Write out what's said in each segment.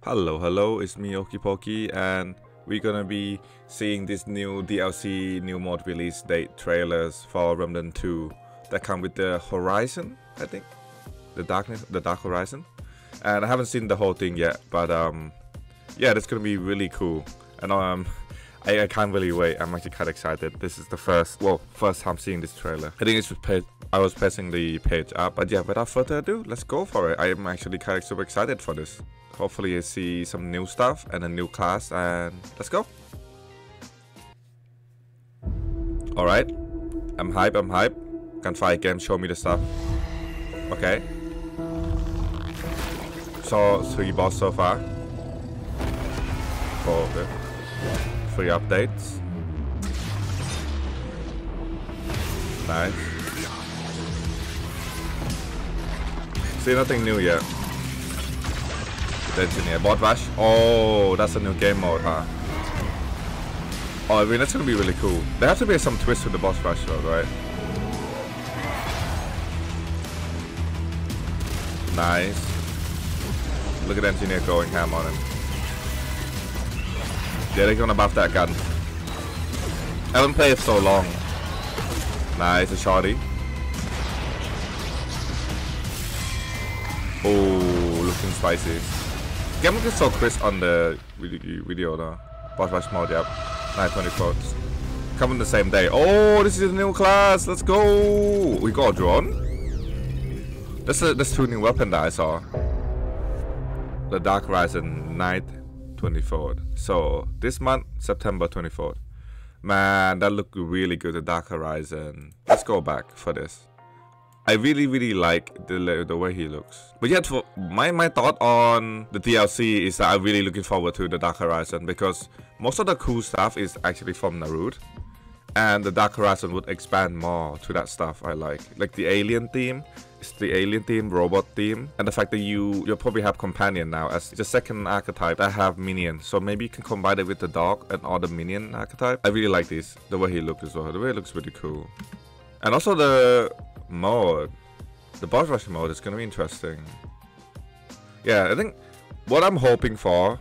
Hello, it's me Oakypokey, and we're gonna be seeing this new DLC, new mod release date trailers for Remnant 2 that come with the Horizon, I think, the Dark Horizon. And I haven't seen the whole thing yet, but yeah, that's gonna be really cool. And I can't really wait. I'm actually kind of excited. This is the first time seeing this trailer. I think I was pressing the page up, but yeah, without further ado, let's go for it. I am actually kind of super excited for this. Hopefully I see some new stuff and a new class, and let's go. Alright, I'm hype. Gunfire game, show me the stuff. Okay. Saw 3 boss so far. 4, okay. 3 updates. Nice. See, nothing new yet. The engineer. Bot rush. Oh, that's a new game mode, huh? Oh, I mean, that's gonna be really cool. There has to be some twist to the boss rush though, right? Nice. Look at the engineer going ham on him. Yeah, they're gonna buff that gun. I haven't played it so long. Nice, a shorty. Oh, looking spicy. Game looking so crisp on the video though. Boss rush mode, yep. 920 quotes. Coming the same day. Oh, this is a new class. Let's go. We got a drone. That's 2 new weapons that I saw. The Dark Horizon night 24th. So this month, September 24th. Man, that looked really good. The Dark Horizon. Let's go back for this. I really like the way he looks. But yet, for my thought on the DLC is that I'm really looking forward to the Dark Horizon, because most of the cool stuff is actually from Naruto, and the Dark Horizon would expand more to that stuff I like the alien theme. It's the alien theme, robot theme, and the fact that you'll probably have companion now as the second archetype that have minions. So maybe you can combine it with the dog and all the minion archetype. I really like this, the way he looks as well. The way it looks really cool. And also the mode, the boss rush mode is gonna be interesting. Yeah, I think what I'm hoping for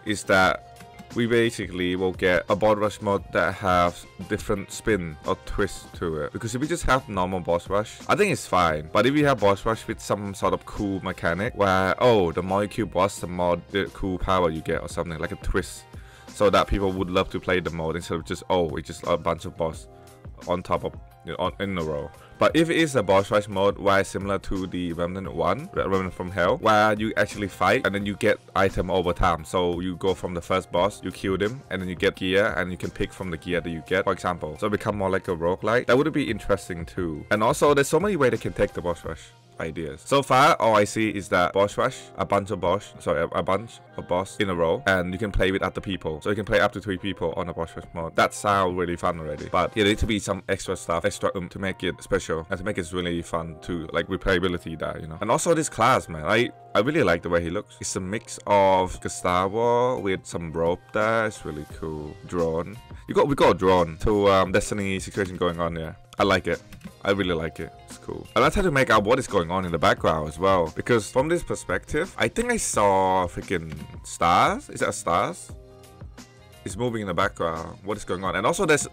is that we basically will get a boss rush mode that has different spin or twist to it. Because if we just have normal boss rush, I think it's fine. But if we have boss rush with some sort of cool mechanic where, oh, the more you kill boss, the more the cool power you get, or something like a twist, so that people would love to play the mode instead of just, oh, it's just a bunch of boss on top of, in a row. But if it is a boss rush mode where it's similar to the Remnant 1, Remnant from Hell, where you actually fight and then you get item over time. So you go from the first boss, you kill them, and then you get gear, and you can pick from the gear that you get, for example. So become more like a roguelike. That would be interesting too. And also, there's so many ways they can take the boss rush ideas. So far, all I see is that boss rush, a bunch of boss in a row, and you can play with other people. So you can play up to 3 people on a boss rush mode. That sounds really fun already. But yeah, there needs to be some extra stuff, to make it special and to make it really fun too, like replayability there, you know. And also this class, man, I really like the way he looks. It's a mix of the Star Wars with some rope there. It's really cool. Drone. We got a drone to Destiny situation going on there. I like it. I really like it. It's cool. And let's try to make out what is going on in the background as well. Because from this perspective, I think I saw freaking stars. Is that stars? It's moving in the background. What is going on? And also there's,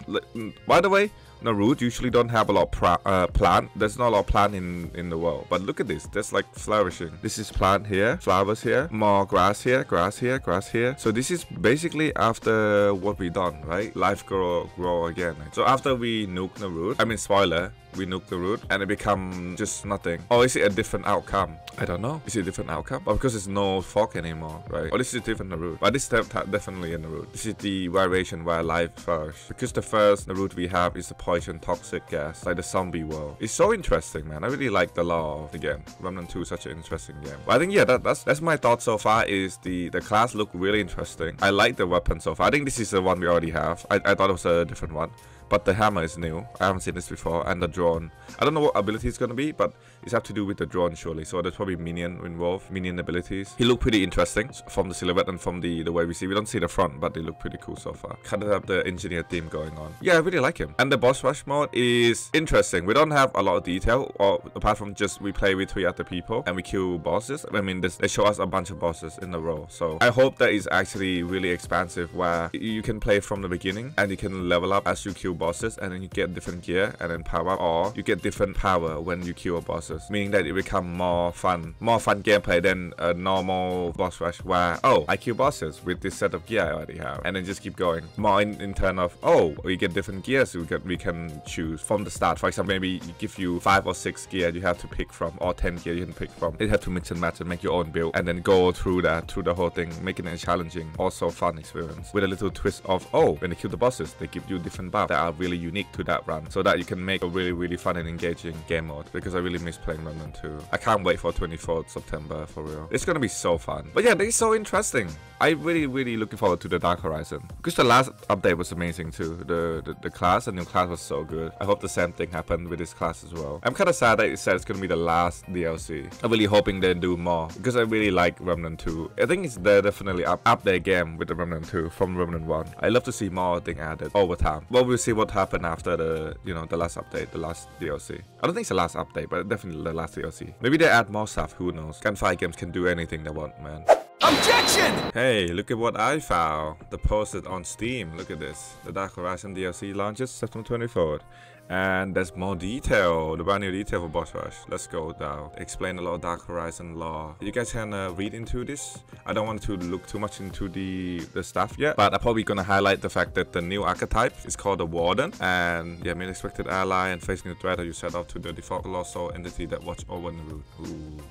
by the way, Naruto usually don't have a lot of plant. There's not a lot of plant in the world. But look at this. There's like flourishing. This is plant here, flowers here, more grass here, grass here, grass here. So this is basically after what we done, right? Life grow again. Right? So after we nuke Naruto, I mean spoiler, we nuke the root and it become just nothing. Or is it a different outcome? I don't know. Is it a different outcome? But because it's no fog anymore, right? Or this is different Naruto. But this is definitely a Naruto. This is the variation where life flourishes. Because the first Naruto we have is the poison toxic gas, like the zombie world. It's so interesting, man. I really like the law of the game. Remnant 2 is such an interesting game. But I think yeah, that's my thought so far. Is the class look really interesting. I like the weapon so far. I think this is the one we already have. I thought it was a different one. but the hammer is new. I haven't seen this before, and the drone. I don't know what ability it's gonna be, but it's have to do with the drone surely. So there's probably minion involved, minion abilities. He looked pretty interesting from the silhouette and from the way we see. We don't see the front, but they look pretty cool so far. Kind of have the engineer theme going on. Yeah, I really like him. And the boss rush mode is interesting. We don't have a lot of detail, or apart from just we play with 3 other people and we kill bosses. I mean, they show us a bunch of bosses in a row. So I hope that is actually really expansive, where you can play from the beginning and you can level up as you kill bosses, and then you get different gear and then power up, or you get different power when you kill bosses, meaning that it become more fun gameplay than a normal boss rush where, oh, I kill bosses with this set of gear I already have, and then just keep going. More in terms of, oh, we get different gears we can choose from the start. For example, maybe give you 5 or 6 gear you have to pick from, or 10 gear you can pick from. You have to mix and match and make your own build, and then go through the whole thing, making it a challenging, also fun experience with a little twist of, oh, when you kill the bosses, they give you different buffs that are really unique to that run, so that you can make a really fun and engaging game mode. Because I really miss playing Remnant 2. I can't wait for 24th September for real. It's gonna be so fun. But yeah, they're so interesting. I really looking forward to the Dark Horizon, because the last update was amazing too. The class, the new class was so good. I hope the same thing happened with this class as well. I'm kind of sad that it said it's gonna be the last DLC. I'm really hoping they do more, because I really like Remnant 2. I think they definitely up their game with the Remnant 2 from Remnant 1. I love to see more things added over time. Well, we'll see what happened after the the last update, the last DLC. I don't think it's the last update, but definitely the last DLC. Maybe they add more stuff, who knows. Gunfire games can do anything they want, man. Objection! Hey, look at what I found. The posted on Steam. Look at this. The Dark Horizon DLC launches September 24th. And there's more detail, the brand new detail for boss rush. Let's go down. Explain a lot of Dark Horizon lore. You guys can read into this. I don't want to look too much into the stuff yet, but I'm probably gonna highlight the fact that the new archetype is called the Warden, and yeah, main expected ally and face new threat that you set off to the default lost soul entity that watch over the route. Ooh.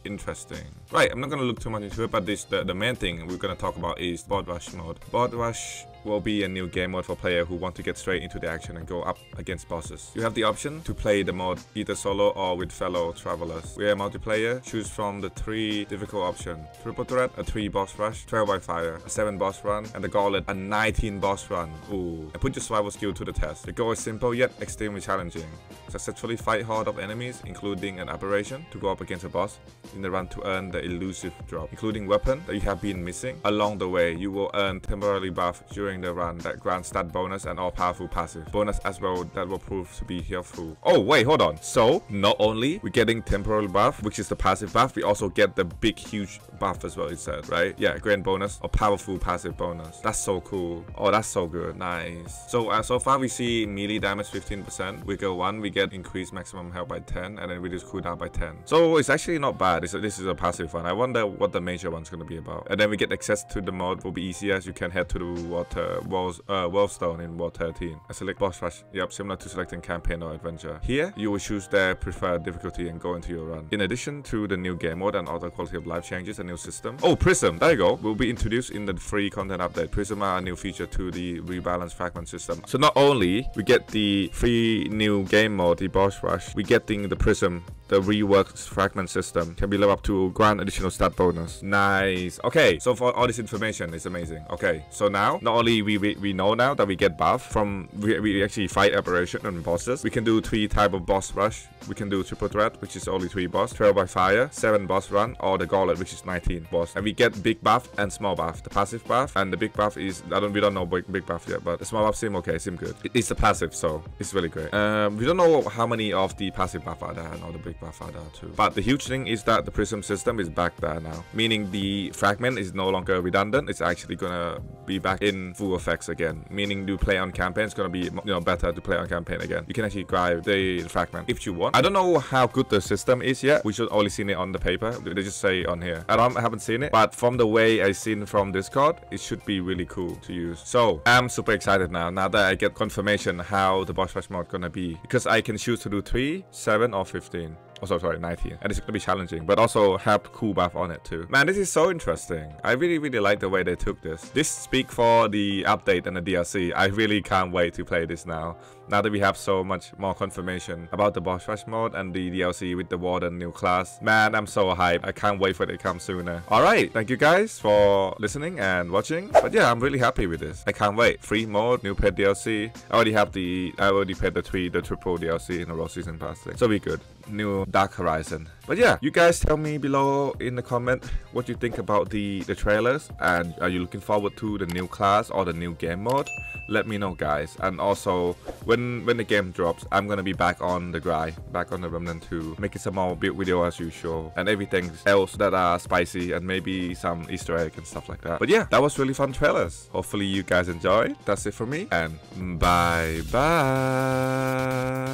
Interesting. Right, I'm not gonna look too much into it, but the main thing we're gonna talk about is boss rush mode. Boss rush will be a new game mode for players who want to get straight into the action and go up against bosses. You have the option to play the mode either solo or with fellow travelers. We are multiplayer. Choose from the 3 difficult options: triple threat, a 3 boss rush, trial by fire, a 7 boss run, and the gauntlet, a 19 boss run. Ooh. And put your survival skill to the test. The goal is simple yet extremely challenging. Successfully fight horde of enemies, including an aberration, to go up against a boss in the run to earn the elusive drop, including weapon that you have been missing. Along the way, you will earn temporary buff during the run that grants stat bonus and all powerful passive bonus as well that will prove to be helpful. Oh wait, hold on. So not only we're getting temporary buff, which is the passive buff, we also get the big huge buff as well, it said, right? Yeah, grand bonus or powerful passive bonus. That's so cool. Oh, that's so good. Nice. So so far we see melee damage 15%. We go 1, we get increased maximum health by 10, and then reduce cooldown by 10. So it's actually not bad. This is a passive one. I wonder what the major one's gonna be about. And then we get access to the mode will be easier, as you can head to the Wellstone in World 13. I select boss rush. Yep, similar to selecting campaign or adventure. Here, you will choose their preferred difficulty and go into your run. In addition to the new game mode and other quality of life changes, a new system. Oh, Prism, there you go. Will be introduced in the free content update. Prism are a new feature to the rebalance fragment system. So not only we get the free new game mode, the boss rush, we getting the Prism, the reworked fragment system, can be leveled up to grant additional stat bonus. Nice. Okay, so for all this information, it's amazing. Okay, so now not only we know now that we get buff from we actually fight aberration and bosses. We can do 3 type of boss rush. We can do triple threat, which is only 3 boss, trial by fire, 7 boss run, or the gauntlet, which is 19 boss. And we get big buff and small buff. The passive buff and the big buff is we don't know big buff yet, but the small buff seem okay, seem good. It's the passive, so it's really great. We don't know how many of the passive buff are there and all the big buff are there too. But the huge thing is that the Prism system is back there now, meaning the fragment is no longer redundant. It's actually gonna be back in full effects again, meaning to play on campaign it's gonna be better to play on campaign again. You can actually grab the fragment if you want. I don't know how good the system is yet. We should only seen it on the paper. They just say on here. I haven't seen it, but from the way I seen from Discord, it should be really cool to use. So I'm super excited now that I get confirmation how the boss rush mode gonna be, because I can choose to do 3, 7 or 15. Also, sorry, 19. And it's gonna be challenging, but also have cool buff on it too. Man, this is so interesting. I really like the way they took this. This speaks for the update and the DLC. I really can't wait to play this now. Now that we have so much more confirmation about the boss rush mode and the DLC with the Warden new class. Man, I'm so hyped. I can't wait for it to come sooner. Alright, thank you guys for listening and watching. But yeah, I'm really happy with this. I can't wait. Free mode, new pet DLC. I already paid the triple DLC in a row season pass thing. So be good. New Dark Horizon. But yeah, you guys tell me below in the comment what you think about the trailers, and are you looking forward to the new class or the new game mode? Let me know, guys. And also when the game drops, I'm gonna be back on the grind, back on the Remnant 2, making some more build video as usual, and everything else that are spicy, and maybe some Easter egg and stuff like that. But yeah, that was really fun trailers. Hopefully you guys enjoyed. That's it for me, and bye bye.